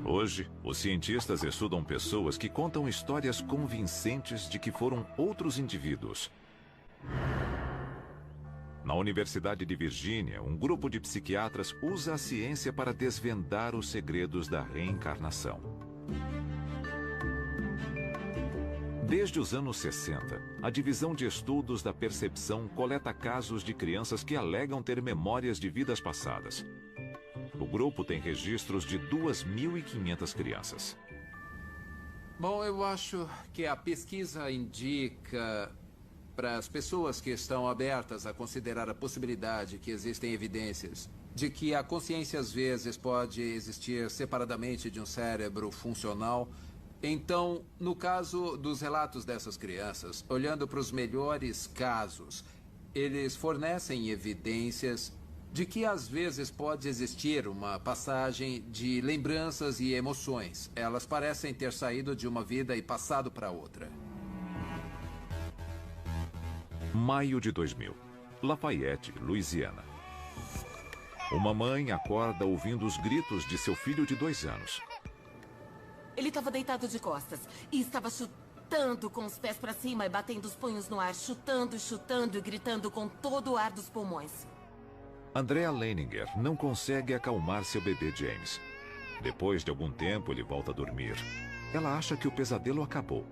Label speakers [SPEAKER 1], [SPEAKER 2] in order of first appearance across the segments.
[SPEAKER 1] Hoje, os cientistas estudam pessoas que contam histórias convincentes de que foram outros indivíduos. Na Universidade de Virgínia, um grupo de psiquiatras usa a ciência para desvendar os segredos da reencarnação. Desde os anos 60, a Divisão de Estudos da Percepção coleta casos de crianças que alegam ter memórias de vidas passadas. O grupo tem registros de 2.500 crianças.
[SPEAKER 2] Bom, eu acho que a pesquisa indica para as pessoas que estão abertas a considerar a possibilidade que existem evidências de que a consciência às vezes pode existir separadamente de um cérebro funcional. Então, no caso dos relatos dessas crianças, olhando para os melhores casos, eles fornecem evidências de que às vezes pode existir uma passagem de lembranças e emoções. Elas parecem ter saído de uma vida e passado para outra.
[SPEAKER 1] Maio de 2000. Lafayette, Louisiana. Uma mãe acorda ouvindo os gritos de seu filho de 2 anos.
[SPEAKER 3] Ele estava deitado de costas e estava chutando com os pés para cima e batendo os punhos no ar, chutando, chutando e gritando com todo o ar dos pulmões.
[SPEAKER 1] Andrea Leininger não consegue acalmar seu bebê James. Depois de algum tempo, ele volta a dormir. Ela acha que o pesadelo acabou.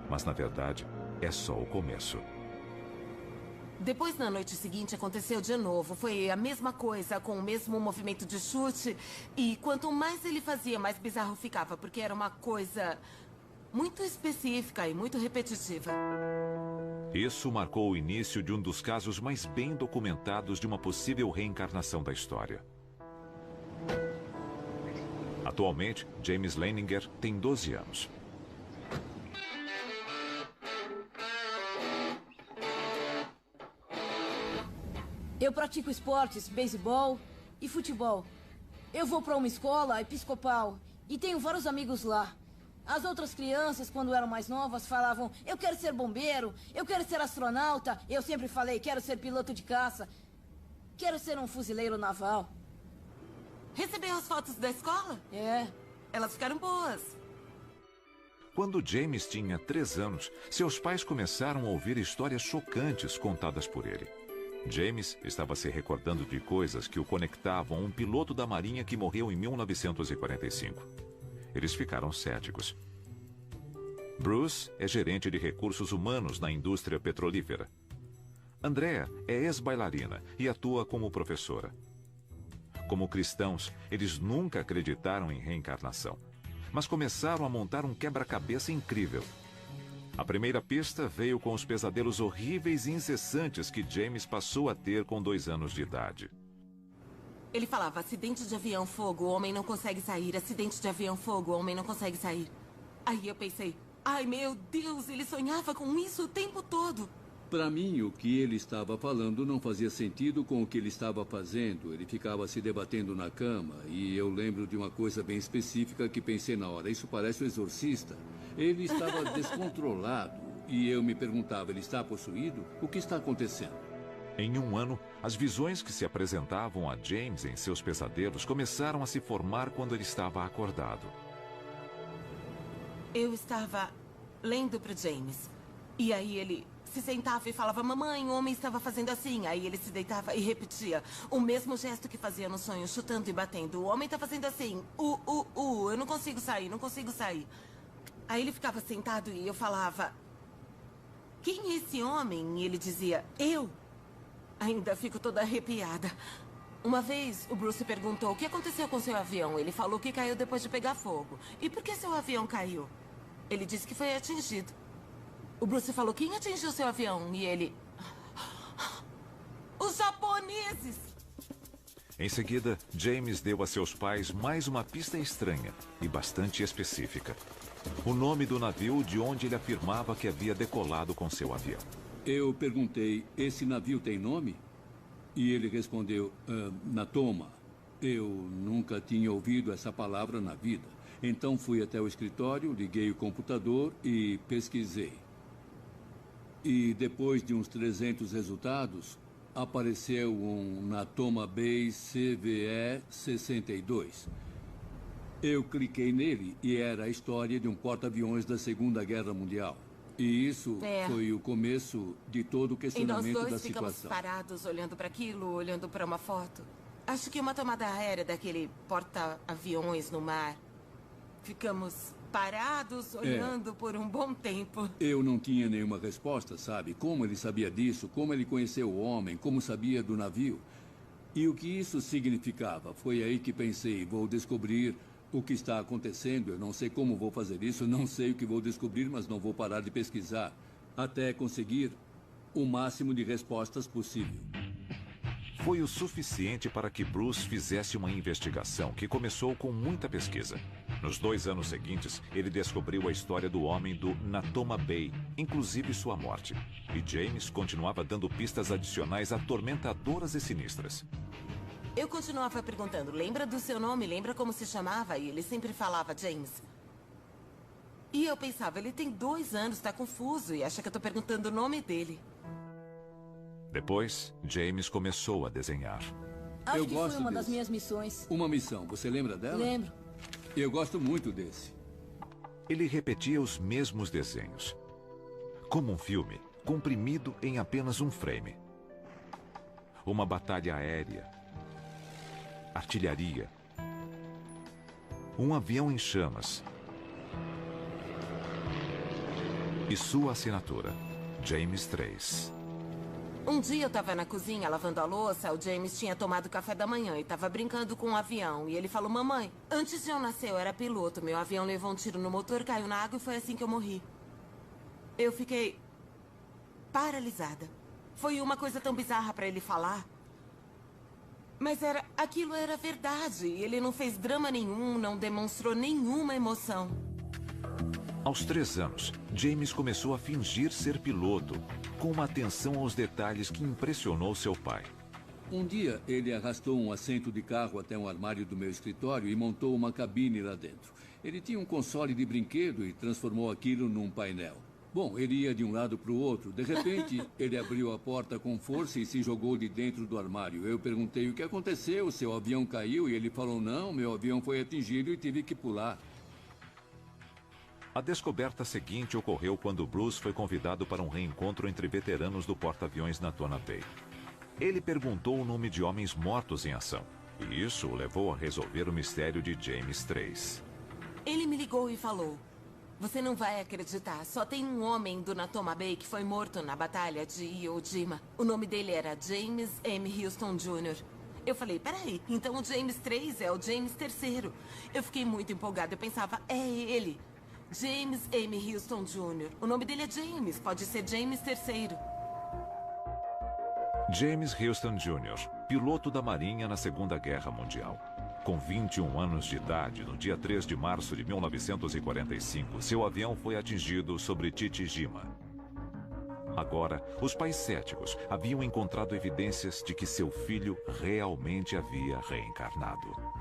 [SPEAKER 1] Mas, na verdade, é só o começo.
[SPEAKER 3] Depois, na noite seguinte, aconteceu de novo. Foi a mesma coisa, com o mesmo movimento de chute. E quanto mais ele fazia, mais bizarro ficava, porque era uma coisa muito específica e muito repetitiva.
[SPEAKER 1] Isso marcou o início de um dos casos mais bem documentados de uma possível reencarnação da história. Atualmente, James Leininger tem 12 anos.
[SPEAKER 4] Eu pratico esportes, beisebol e futebol. Eu vou para uma escola episcopal e tenho vários amigos lá. As outras crianças, quando eram mais novas, falavam: eu quero ser bombeiro, eu quero ser astronauta. Eu sempre falei: quero ser piloto de caça, quero ser um fuzileiro naval.
[SPEAKER 3] Recebeu as fotos da escola?
[SPEAKER 4] É.
[SPEAKER 3] Elas ficaram boas.
[SPEAKER 1] Quando James tinha 3 anos, seus pais começaram a ouvir histórias chocantes contadas por ele. James estava se recordando de coisas que o conectavam a um piloto da Marinha que morreu em 1945. Eles ficaram céticos. Bruce é gerente de recursos humanos na indústria petrolífera. Andrea é ex-bailarina e atua como professora. Como cristãos, eles nunca acreditaram em reencarnação, mas começaram a montar um quebra-cabeça incrível. A primeira pista veio com os pesadelos horríveis e incessantes que James passou a ter com 2 anos de idade.
[SPEAKER 3] Ele falava: acidente de avião, fogo, o homem não consegue sair. Acidente de avião, fogo, o homem não consegue sair. Aí eu pensei: ai meu Deus, ele sonhava com isso o tempo todo.
[SPEAKER 5] Para mim, o que ele estava falando não fazia sentido com o que ele estava fazendo. Ele ficava se debatendo na cama e eu lembro de uma coisa bem específica que pensei na hora: isso parece o Exorcista. Ele estava descontrolado e eu me perguntava: ele está possuído? O que está acontecendo?
[SPEAKER 1] Em 1 ano, as visões que se apresentavam a James em seus pesadelos começaram a se formar quando ele estava acordado.
[SPEAKER 3] Eu estava lendo para James. E aí ele se sentava e falava: mamãe, o homem estava fazendo assim. Aí ele se deitava e repetia o mesmo gesto que fazia no sonho, chutando e batendo. O homem está fazendo assim. Eu não consigo sair, não consigo sair. Aí ele ficava sentado e eu falava: quem é esse homem? E ele dizia: eu. Ainda fico toda arrepiada. Uma vez, o Bruce perguntou: o que aconteceu com seu avião? Ele falou que caiu depois de pegar fogo. E por que seu avião caiu? Ele disse que foi atingido. O Bruce falou: quem atingiu seu avião? E ele: os japoneses!
[SPEAKER 1] Em seguida, James deu a seus pais mais uma pista estranha e bastante específica. O nome do navio de onde ele afirmava que havia decolado com seu avião.
[SPEAKER 5] Eu perguntei: esse navio tem nome? E ele respondeu: Natoma. Eu nunca tinha ouvido essa palavra na vida. Então fui até o escritório, liguei o computador e pesquisei. E depois de uns 300 resultados, apareceu um Natoma Bay CVE-62. Eu cliquei nele e era a história de um porta-aviões da Segunda Guerra Mundial. E isso foi o começo de todo o questionamento da
[SPEAKER 3] E nós dois ficamos
[SPEAKER 5] situação.
[SPEAKER 3] parados, olhando para aquilo, olhando para uma foto. Acho que uma tomada aérea daquele porta-aviões no mar. Ficamos parados, olhando por um bom tempo.
[SPEAKER 5] Eu não tinha nenhuma resposta, sabe? Como ele sabia disso, como ele conheceu o homem, como sabia do navio. E o que isso significava. Foi aí que pensei, vou descobrir o que está acontecendo. Eu não sei como vou fazer isso, não sei o que vou descobrir, mas não vou parar de pesquisar até conseguir o máximo de respostas possível.
[SPEAKER 1] Foi o suficiente para que Bruce fizesse uma investigação que começou com muita pesquisa. Nos 2 anos seguintes, ele descobriu a história do homem do Natoma Bay, inclusive sua morte. E James continuava dando pistas adicionais atormentadoras e sinistras.
[SPEAKER 3] Eu continuava perguntando, lembra do seu nome? Lembra como se chamava? E ele sempre falava James. E eu pensava, ele tem 2 anos, tá confuso e acha que eu tô perguntando o nome dele.
[SPEAKER 1] Depois, James começou a desenhar.
[SPEAKER 4] Acho
[SPEAKER 5] Eu
[SPEAKER 4] que
[SPEAKER 5] gosto
[SPEAKER 4] foi uma das
[SPEAKER 5] desse.
[SPEAKER 4] minhas missões.
[SPEAKER 5] Uma missão, você lembra dela?
[SPEAKER 4] Lembro.
[SPEAKER 5] Eu gosto muito desse.
[SPEAKER 1] Ele repetia os mesmos desenhos. Como um filme, comprimido em apenas um frame. Uma batalha aérea. Artilharia. Um avião em chamas. E sua assinatura, James 3.
[SPEAKER 3] Um dia eu tava na cozinha lavando a louça, o James tinha tomado café da manhã e tava brincando com um avião. E ele falou, mamãe, antes de eu nascer eu era piloto, meu avião levou um tiro no motor, caiu na água e foi assim que eu morri. Eu fiquei paralisada. Foi uma coisa tão bizarra pra ele falar. Mas aquilo era verdade. Ele não fez drama nenhum, não demonstrou nenhuma emoção.
[SPEAKER 1] Aos 3 anos, James começou a fingir ser piloto, com uma atenção aos detalhes que impressionou seu pai.
[SPEAKER 5] Um dia, ele arrastou um assento de carro até um armário do meu escritório e montou uma cabine lá dentro. Ele tinha um console de brinquedo e transformou aquilo num painel. Bom, ele ia de um lado para o outro. De repente, ele abriu a porta com força e se jogou de dentro do armário. Eu perguntei o que aconteceu, seu avião caiu? E ele falou, não, meu avião foi atingido e tive que pular.
[SPEAKER 1] A descoberta seguinte ocorreu quando Bruce foi convidado para um reencontro entre veteranos do porta-aviões Natoma Bay. Ele perguntou o nome de homens mortos em ação, e isso o levou a resolver o mistério de James 3.
[SPEAKER 3] Ele me ligou e falou, você não vai acreditar, só tem um homem do Natoma Bay que foi morto na batalha de Iwo Jima. O nome dele era James M. Houston Jr. Eu falei, peraí, então o James 3 é o James III. Eu fiquei muito empolgada, eu pensava, é ele. James M. Houston Jr. O nome dele é James, pode ser James III.
[SPEAKER 1] James Houston Jr., piloto da Marinha na Segunda Guerra Mundial. Com 21 anos de idade, no dia 3 de março de 1945, seu avião foi atingido sobre Chichijima. Agora, os pais céticos haviam encontrado evidências de que seu filho realmente havia reencarnado.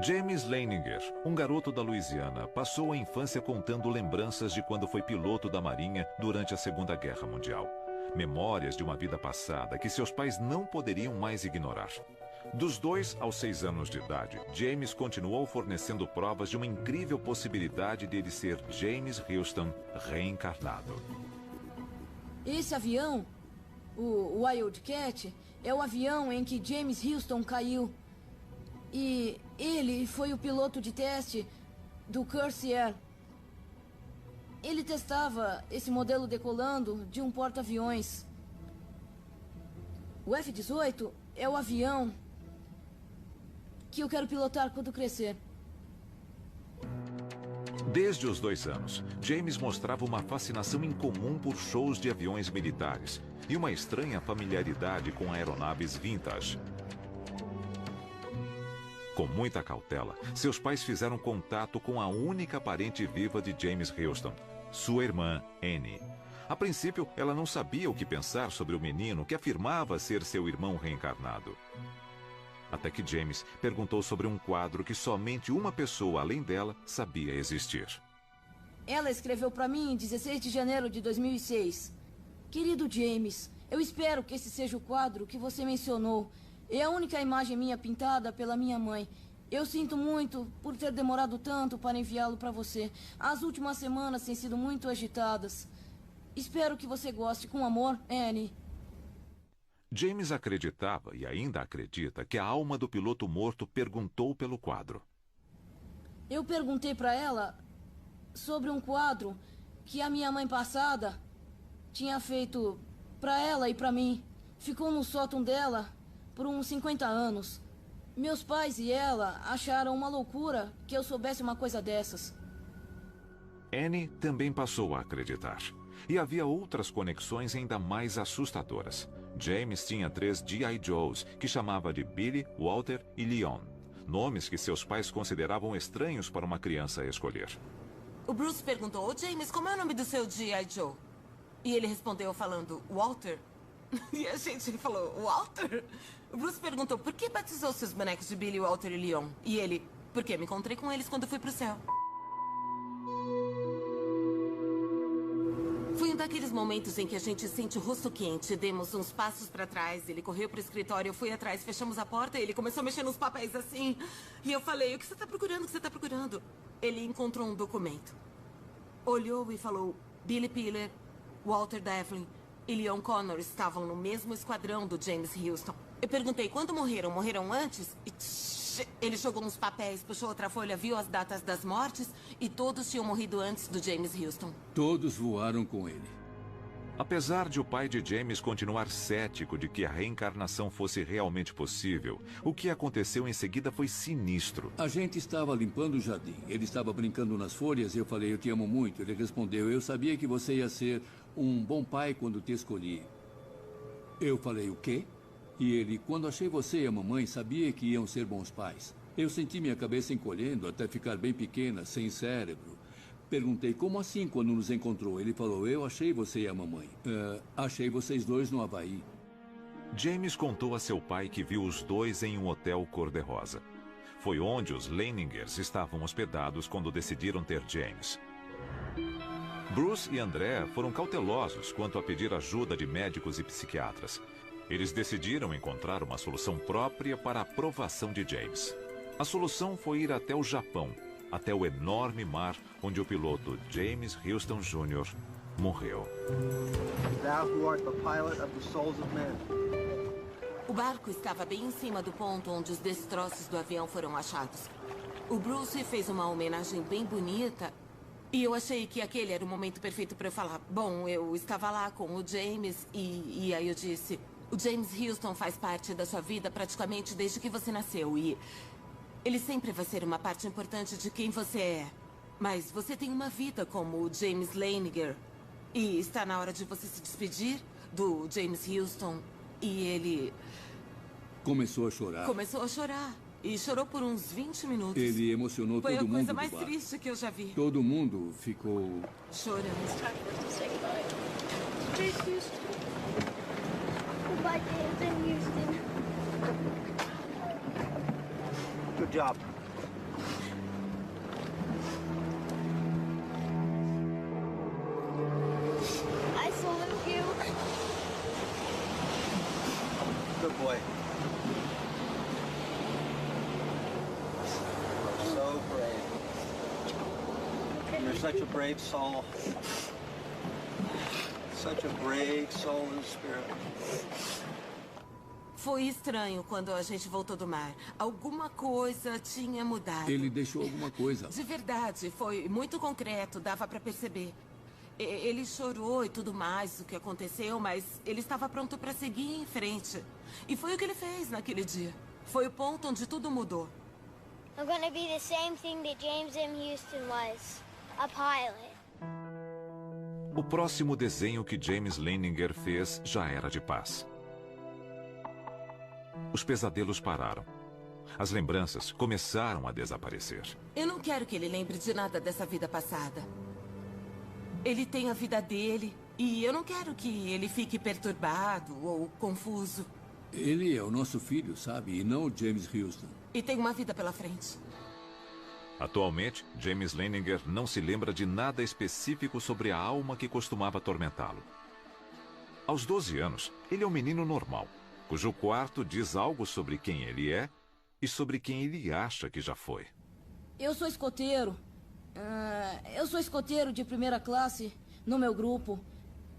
[SPEAKER 1] James Leininger, um garoto da Louisiana, passou a infância contando lembranças de quando foi piloto da Marinha durante a Segunda Guerra Mundial. Memórias de uma vida passada que seus pais não poderiam mais ignorar. Dos 2 aos 6 anos de idade, James continuou fornecendo provas de uma incrível possibilidade de ele ser James Houston reencarnado.
[SPEAKER 4] Esse avião, o Wildcat, é o avião em que James Houston caiu. E ele foi o piloto de teste do Corsair. Ele testava esse modelo decolando de um porta-aviões. O F-18 é o avião que eu quero pilotar quando crescer.
[SPEAKER 1] Desde os 2 anos, James mostrava uma fascinação incomum por shows de aviões militares e uma estranha familiaridade com aeronaves vintage. Com muita cautela, seus pais fizeram contato com a única parente viva de James Houston, sua irmã, Annie. A princípio, ela não sabia o que pensar sobre o menino que afirmava ser seu irmão reencarnado. Até que James perguntou sobre um quadro que somente uma pessoa além dela sabia existir.
[SPEAKER 4] Ela escreveu para mim em 16 de janeiro de 2006. Querido James, eu espero que esse seja o quadro que você mencionou. É a única imagem minha pintada pela minha mãe. Eu sinto muito por ter demorado tanto para enviá-lo para você. As últimas semanas têm sido muito agitadas. Espero que você goste. Com amor, Annie.
[SPEAKER 1] James acreditava e ainda acredita que a alma do piloto morto perguntou pelo quadro.
[SPEAKER 4] Eu perguntei para ela sobre um quadro que a minha mãe passada tinha feito para ela e para mim. Ficou no sótão dela por uns 50 anos. Meus pais e ela acharam uma loucura que eu soubesse uma coisa dessas.
[SPEAKER 1] Annie também passou a acreditar. E havia outras conexões ainda mais assustadoras. James tinha 3 G.I. Joes, que chamava de Billy, Walter e Leon. Nomes que seus pais consideravam estranhos para uma criança escolher.
[SPEAKER 3] O Bruce perguntou, ô James, como é o nome do seu G.I. Joe? E ele respondeu falando, Walter. E a gente falou, Walter? O Bruce perguntou, por que batizou seus bonecos de Billy, Walter e Leon? E ele, porque me encontrei com eles quando fui pro céu. Foi um daqueles momentos em que a gente sente o rosto quente. Demos uns passos pra trás, ele correu pro escritório, eu fui atrás, fechamos a porta e ele começou a mexer nos papéis assim. E eu falei, o que você tá procurando, o que você tá procurando? Ele encontrou um documento. Olhou e falou, Billy Piller, Walter Devlin e Leon Connor estavam no mesmo esquadrão do James Houston. Eu perguntei, quando morreram? Morreram antes? E ele jogou uns papéis, puxou outra folha, viu as datas das mortes e todos tinham morrido antes do James Houston.
[SPEAKER 5] Todos voaram com ele.
[SPEAKER 1] Apesar de o pai de James continuar cético de que a reencarnação fosse realmente possível, o que aconteceu em seguida foi sinistro.
[SPEAKER 5] A gente estava limpando o jardim. Ele estava brincando nas folhas e eu falei, eu te amo muito. Ele respondeu, eu sabia que você ia ser um bom pai quando te escolhi. Eu falei, o quê? E ele, quando achei você e a mamãe, sabia que iam ser bons pais. Eu senti minha cabeça encolhendo até ficar bem pequena, sem cérebro. Perguntei, como assim quando nos encontrou? Ele falou, eu achei você e a mamãe. Achei vocês dois no Havaí.
[SPEAKER 1] James contou a seu pai que viu os dois em um hotel cor-de-rosa. Foi onde os Leiningers estavam hospedados quando decidiram ter James. Bruce e Andrea foram cautelosos quanto a pedir ajuda de médicos e psiquiatras. Eles decidiram encontrar uma solução própria para a aprovação de James. A solução foi ir até o Japão, até o enorme mar onde o piloto James Houston Jr. morreu.
[SPEAKER 6] Thou who art the pilot of the souls of men.
[SPEAKER 3] O barco estava bem em cima do ponto onde os destroços do avião foram achados. O Bruce fez uma homenagem bem bonita e eu achei que aquele era o momento perfeito para eu falar. Bom, eu estava lá com o James e aí eu disse... O James Houston faz parte da sua vida praticamente desde que você nasceu e ele sempre vai ser uma parte importante de quem você é. Mas você tem uma vida como o James Leininger e está na hora de você se despedir do James Houston e ele...
[SPEAKER 5] Começou a chorar.
[SPEAKER 3] Começou a chorar e chorou por uns 20 minutos.
[SPEAKER 5] Ele emocionou todo mundo.
[SPEAKER 3] Foi a coisa
[SPEAKER 5] do
[SPEAKER 3] mais
[SPEAKER 5] bar.
[SPEAKER 3] triste que eu já vi.
[SPEAKER 5] Todo mundo ficou...
[SPEAKER 3] Chorando.
[SPEAKER 7] James Houston. Goodbye, James and Houston.
[SPEAKER 6] Good job.
[SPEAKER 7] I salute you.
[SPEAKER 6] Good boy. You're so brave. You're such a brave soul. Such a brave soul and spirit.
[SPEAKER 3] Foi estranho quando a gente voltou do mar. Alguma coisa tinha mudado.
[SPEAKER 5] Ele deixou alguma coisa.
[SPEAKER 3] De verdade, foi muito concreto, dava pra perceber. Ele chorou e tudo mais, o que aconteceu, mas ele estava pronto pra seguir em frente. E foi o que ele fez naquele dia. Foi o ponto onde tudo mudou.
[SPEAKER 7] I'm gonna be the same thing that James M. Houston was. A pilot.
[SPEAKER 1] O próximo desenho que James Leininger fez já era de paz. Os pesadelos pararam. As lembranças começaram a desaparecer.
[SPEAKER 3] Eu não quero que ele lembre de nada dessa vida passada. Ele tem a vida dele e eu não quero que ele fique perturbado ou confuso.
[SPEAKER 5] Ele é o nosso filho, sabe? E não o James Houston.
[SPEAKER 3] E tem uma vida pela frente.
[SPEAKER 1] Atualmente, James Leininger não se lembra de nada específico sobre a alma que costumava atormentá-lo. Aos 12 anos, ele é um menino normal, cujo quarto diz algo sobre quem ele é e sobre quem ele acha que já foi.
[SPEAKER 4] Eu sou escoteiro. Eu sou escoteiro de primeira classe no meu grupo.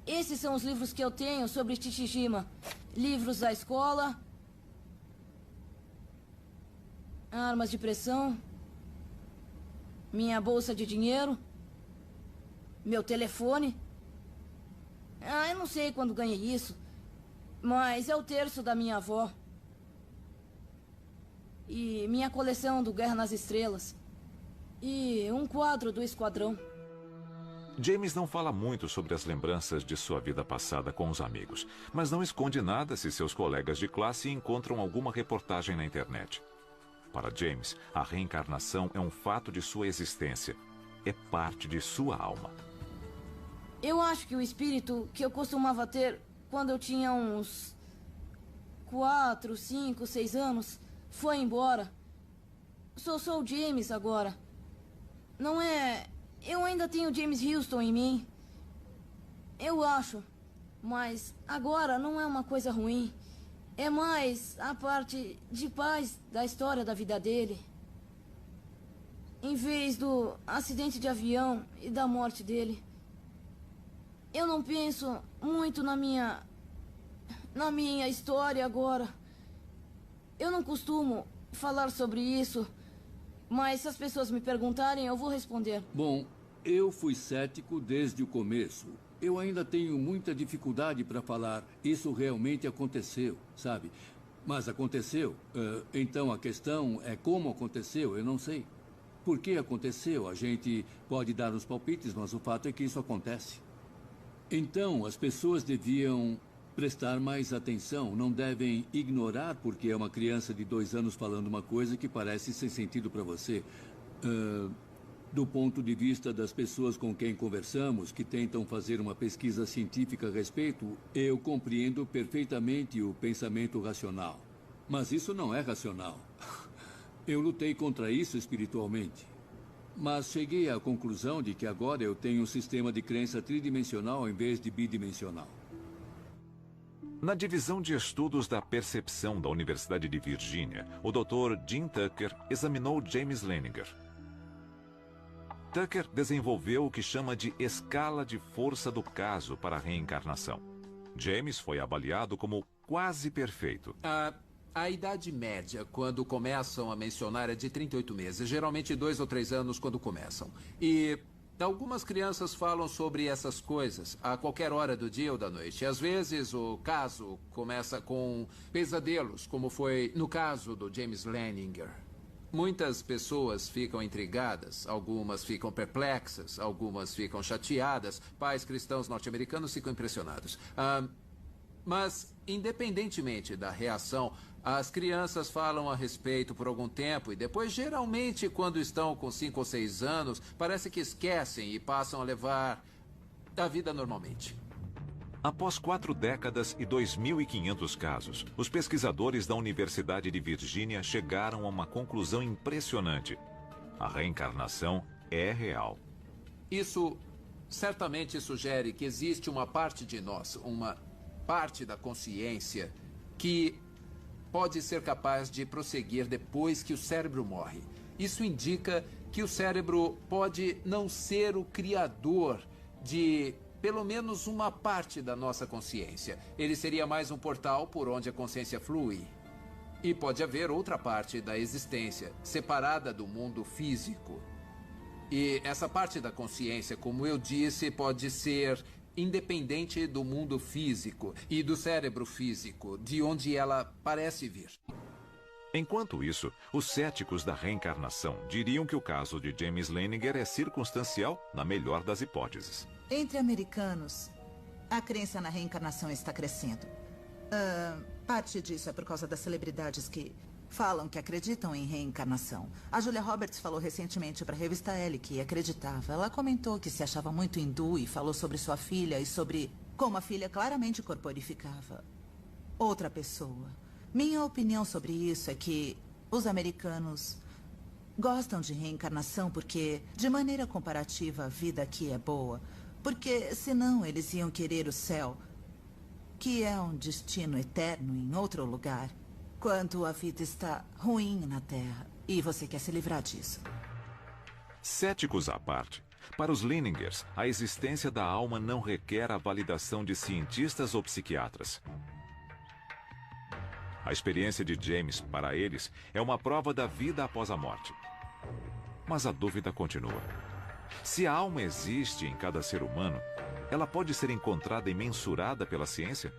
[SPEAKER 4] Esses são os livros que eu tenho sobre Chichijima. Livros da escola. Armas de pressão. Minha bolsa de dinheiro. Meu telefone. Eu não sei quando ganhei isso. Mas é o terço da minha avó. E minha coleção do Guerra nas Estrelas. E um quadro do Esquadrão.
[SPEAKER 1] James não fala muito sobre as lembranças de sua vida passada com os amigos, mas não esconde nada se seus colegas de classe encontram alguma reportagem na internet. Para James, a reencarnação é um fato de sua existência. É parte de sua alma.
[SPEAKER 4] Eu acho que o espírito que eu costumava ter quando eu tinha uns 4, 5, 6 anos foi embora. Sou o James agora. Não é... Eu ainda tenho James Houston em mim. Eu acho. Mas agora não é uma coisa ruim. É mais a parte de paz da história da vida dele. Em vez do acidente de avião e da morte dele. Eu não penso muito na minha história agora. Eu não costumo falar sobre isso. Mas se as pessoas me perguntarem, eu vou responder.
[SPEAKER 5] Bom, eu fui cético desde o começo. Eu ainda tenho muita dificuldade para falar isso realmente aconteceu, sabe? Mas aconteceu. Então a questão é como aconteceu, eu não sei. Por que aconteceu? A gente pode dar os palpites, mas o fato é que isso acontece. Então as pessoas deviam prestar mais atenção, não devem ignorar porque é uma criança de 2 anos falando uma coisa que parece sem sentido para você. Do ponto de vista das pessoas com quem conversamos, que tentam fazer uma pesquisa científica a respeito, eu compreendo perfeitamente o pensamento racional. Mas isso não é racional. Eu lutei contra isso espiritualmente. Mas cheguei à conclusão de que agora eu tenho um sistema de crença tridimensional em vez de bidimensional.
[SPEAKER 1] Na divisão de estudos da percepção da Universidade de Virgínia, o Dr. Jim Tucker examinou James Leininger. Tucker desenvolveu o que chama de escala de força do caso para a reencarnação. James foi avaliado como quase perfeito.
[SPEAKER 2] A idade média, quando começam a mencionar, é de 38 meses. Geralmente 2 ou 3 anos quando começam. E algumas crianças falam sobre essas coisas a qualquer hora do dia ou da noite. Às vezes o caso começa com pesadelos, como foi no caso do James Leininger. Muitas pessoas ficam intrigadas, algumas ficam perplexas, algumas ficam chateadas. Pais cristãos norte-americanos ficam impressionados. Mas, independentemente da reação, as crianças falam a respeito por algum tempo e depois, geralmente, quando estão com 5 ou 6 anos, parece que esquecem e passam a levar a vida normalmente.
[SPEAKER 1] Após 4 décadas e 2.500 casos, os pesquisadores da Universidade de Virgínia chegaram a uma conclusão impressionante. A reencarnação é real.
[SPEAKER 2] Isso certamente sugere que existe uma parte de nós, uma parte da consciência, que pode ser capaz de prosseguir depois que o cérebro morre. Isso indica que o cérebro pode não ser o criador de pelo menos uma parte da nossa consciência. Ele seria mais um portal por onde a consciência flui. E pode haver outra parte da existência, separada do mundo físico. E essa parte da consciência, como eu disse, pode ser independente do mundo físico e do cérebro físico, de onde ela parece vir.
[SPEAKER 1] Enquanto isso, os céticos da reencarnação diriam que o caso de James Leininger é circunstancial, na melhor das hipóteses.
[SPEAKER 8] Entre americanos, a crença na reencarnação está crescendo. Parte disso é por causa das celebridades que falam que acreditam em reencarnação. A Julia Roberts falou recentemente para a revista Elle que acreditava. Ela comentou que se achava muito hindu e falou sobre sua filha e sobre como a filha claramente corporificava outra pessoa. Minha opinião sobre isso é que os americanos gostam de reencarnação porque, de maneira comparativa, a vida aqui é boa. Porque, senão, eles iam querer o céu, que é um destino eterno em outro lugar, quando a vida está ruim na Terra. E você quer se livrar disso.
[SPEAKER 1] Céticos à parte, para os Leiningers, a existência da alma não requer a validação de cientistas ou psiquiatras. A experiência de James, para eles, é uma prova da vida após a morte. Mas a dúvida continua. Se a alma existe em cada ser humano, ela pode ser encontrada e mensurada pela ciência?